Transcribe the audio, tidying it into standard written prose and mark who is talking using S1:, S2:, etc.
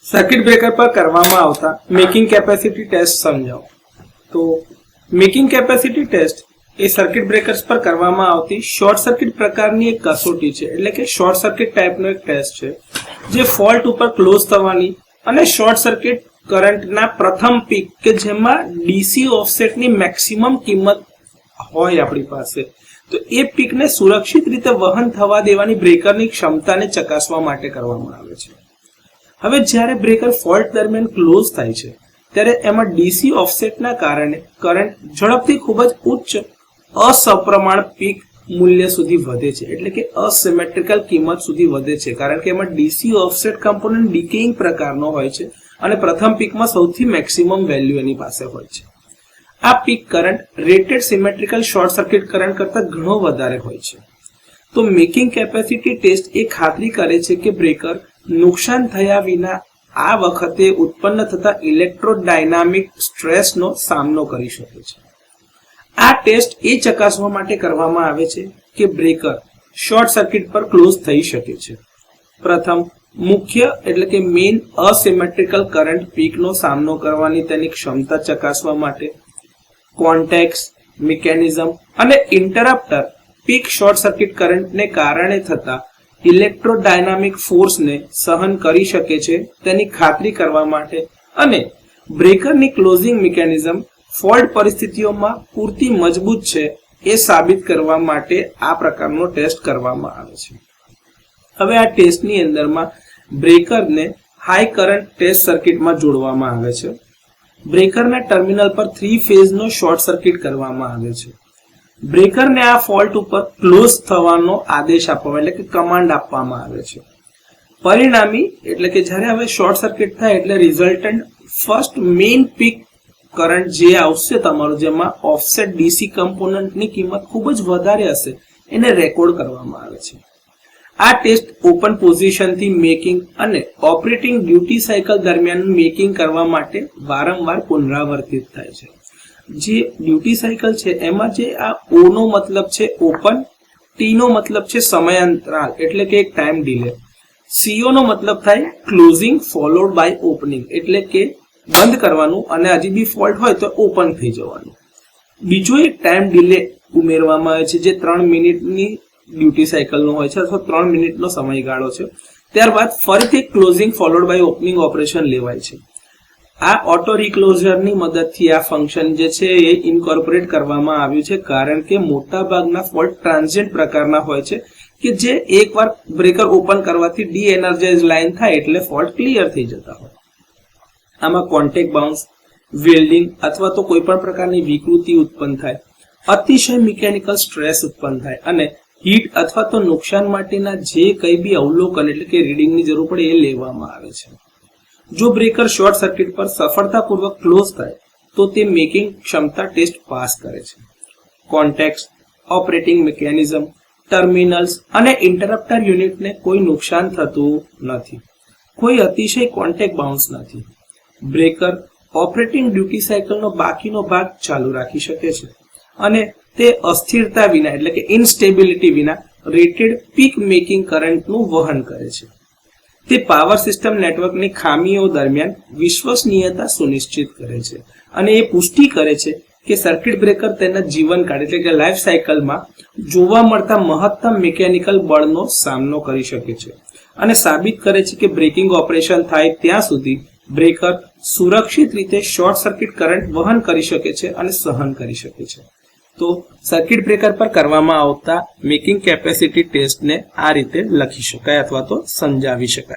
S1: Circuit breaker પર કરવામાં આવતા મેકિંગ કેપેસિટી ટેસ્ટ સમજાવો. તો મેકિંગ કેપેસિટી ટેસ્ટ એ સર્કિટ બ્રેકર્સ પર કરવામાં આવતી શોર્ટ સર્કિટ પ્રકારની એક કસોટી છે, એટલે કે શોર્ટ સર્કિટ ટાઈપનો એક ટેસ્ટ છે જે ફોલ્ટ ઉપર ક્લોઝ થવાની અને શોર્ટ સર્કિટ કરંટના પ્રથમ પીક કે જેમાં ડીસી ઓફસેટની મેક્સિમમ કિંમત હોય આપણી પાસે, તો એ પીકને સુરક્ષિત રીતે વહન થવા દેવાની બ્રેકરની ક્ષમતાને ચકાસવા માટે કરવામાં આવે છે. હવે જ્યારે બ્રેકર ફોલ્ટ દરમિયાન ક્લોઝ થાય છે ત્યારે એમાં ડીસી ઓફસેટના કારણે કરંટ ઝડપથી ખૂબ જ ઉચ્ચ અસમપ્રમાણ પીક મૂલ્ય સુધી વધે છે, એટલે કે અસિમેટ્રિકલ કિંમત સુધી વધે છે, કારણ કે એમાં ડીસી ઓફસેટ કમ્પોનન્ટ ડીકેઇંગ પ્રકારનો હોય છે અને પ્રથમ પીકમાં સૌથી મેક્સિમમ વેલ્યુ એની પાસે હોય છે. આ peak current rated symmetrical short circuit current કરતા ઘણો વધારે હોય છે. તો મેકિંગ કેપેસિટી ટેસ્ટ એ ખાતરી કરે છે કે બ્રેકર નુકસાન થયા વિના આ વખતે ઉત્પન્ન થતા ઇલેક્ટ્રોડાયનામિક સ્ટ્રેસનો સામનો કરી શકે છે. આ ટેસ્ટ એ ચકાસવા માટે કરવામાં આવે છે કે બ્રેકર શોર્ટ સર્કિટ પર ક્લોઝ થઈ શકે છે. પ્રથમ, મુખ્ય એટલે કે મેઇન અસિમેટ્રિકલ કરંટ પીકનો સામનો કરવાની તેની ક્ષમતા ચકાસવા માટે. કોન્ટેક્સ, મિકેનિઝમ અને ઇન્ટરપ્ટર પીક શોર્ટ સર્કિટ કરંટને કારણે થતા ઇલેક્ટ્રોડાયનામિક ફોર્સને સહન કરી શકે છે તેની ખાતરી કરવા માટે, અને બ્રેકરની ક્લોઝિંગ મિકેનિઝમ ફોલ્ટ પરિસ્થિતિઓમાં પૂરતી મજબૂત છે એ સાબિત કરવા માટે આ પ્રકારનો ટેસ્ટ કરવામાં આવે છે. હવે આ ટેસ્ટની અંદરમાં બ્રેકરને હાઈ કરંટ ટેસ્ટ સર્કિટમાં જોડવામાં આવે છે. બ્રેકરના ટર્મિનલ પર 3 ફેઝનો શોર્ટ સર્કિટ કરવામાં આવે છે. બ્રેકરને આ ફોલ્ટ ઉપર ક્લોઝ થવાનો આદેશ આપવામાં એટલે કે કમાન્ડ આપવામાં આવે છે. પરિણામી એટલે કે જ્યારે હવે શોર્ટ સર્કિટ થાય એટલે resultant first main peak current જે આવશે તમારું, જેમાં ઓફસેટ ડીસી કમ્પોનન્ટની કિંમત ખૂબ જ વધારે હશે, એને રેકોર્ડ કરવામાં આવે છે. આ ટેસ્ટ ઓપન પોઝિશનથી મેકિંગ અને ઓપરેટિંગ ડ્યુટી સાયકલ દરમિયાન મેકિંગ કરવા માટે વારંવાર પુનરાવર્તિત થાય છે. જે ડ્યુટી સાયકલ છે એમાં જે આ ઓ નો મતલબ છે ઓપન, ટી નો મતલબ છે સમયાંતરાલ એટલે કે એક ટાઈમ ડિલે, સીઓ નો મતલબ થાય ક્લોઝિંગ ફોલોડ બાય ઓપનિંગ એટલે કે બંધ કરવાનું અને હજી બી ફોલ્ટ હોય તો ઓપન થઈ જવાનું. બીજો એક ટાઈમ ડિલે ઉમેરવામાં આવે છે જે 3 મિનિટની ડ્યુટી સાયકલનો હોય છે અથવા 3 મિનિટનો સમયગાળો છે. ત્યારબાદ ફરીથી closing followed by opening operation લેવાય છે. આ ઓટો રિક્લોઝરની મદદથી આ ફંક્શન જે છે એ ઇન્કોર્પોરેટ કરવામાં આવ્યું છે, કારણ કે મોટા ભાગના ફોલ્ટ ટ્રાન્ઝિયન્ટ પ્રકારના હોય છે કે જે એકવાર બ્રેકર ઓપન કરવાથી ડી એનર્જાઇઝ લાઇન થાય એટલે ફોલ્ટ ક્લિયર થઈ જતા હોય. આમાં કોન્ટેક્ટ બાઉન્સ, વેલ્ડિંગ અથવા તો કોઈ પણ પ્રકારની વિકૃતિ ઉત્પન્ન થાય, અતિશય મિકેનિકલ સ્ટ્રેસ ઉત્પન્ન થાય અને હીટ અથવા તો નુકસાન માટેના જે કંઈ બી અવલોકન એટલે કે રીડિંગની જરૂર પડે એ લેવામાં આવે છે. જો બ્રેકર શોર્ટ સર્કિટ પર સફળતાપૂર્વક ક્લોઝ થાય તો તે મેકિંગ ક્ષમતા ટેસ્ટ પાસ કરે છે. કોન્ટેક્સ, ઓપરેટિંગ મિકેનિઝમ, ટર્મિનલ્સ અને ઇન્ટરપ્ટર યુનિટને કોઈ નુકસાન થતું નથી. કોઈ અતિશય કોન્ટેક્ટ બાઉન્સ નથી. બ્રેકર ઓપરેટિંગ ડ્યુટી સાયકલનો બાકીનો ભાગ ચાલુ રાખી શકે છે અને તે અસ્થિરતા વિના એટલે કે ઇનસ્ટેબિલિટી વિના રેટેડ પીક મેકિંગ કરંટનું વહન કરે છે. તે પાવર સિસ્ટમ નેટવર્કની ખામીઓ દરમિયાન વિશ્વસનીયતા સુનિશ્ચિત કરે છે અને એ પુષ્ટિ કરે છે કે સર્કિટ બ્રેકર તેના જીવનકાળ એટલે કે લાઈફ સાયકલમાં જોવા મળતા મહત્તમ મિકેનિકલ બળનો સામનો કરી શકે છે અને સાબિત કરે છે કે બ્રેકિંગ ઓપરેશન થાય ત્યાં સુધી બ્રેકર સુરક્ષિત રીતે શોર્ટ સર્કિટ કરંટ વહન કરી શકે છે અને સહન કરી શકે છે. તો સર્કિટ બ્રેકર પર કરવામાં આવતા મેકિંગ કેપેસિટી ટેસ્ટને આ રીતે લખી શકાય અથવા તો સમજાવી શકાય.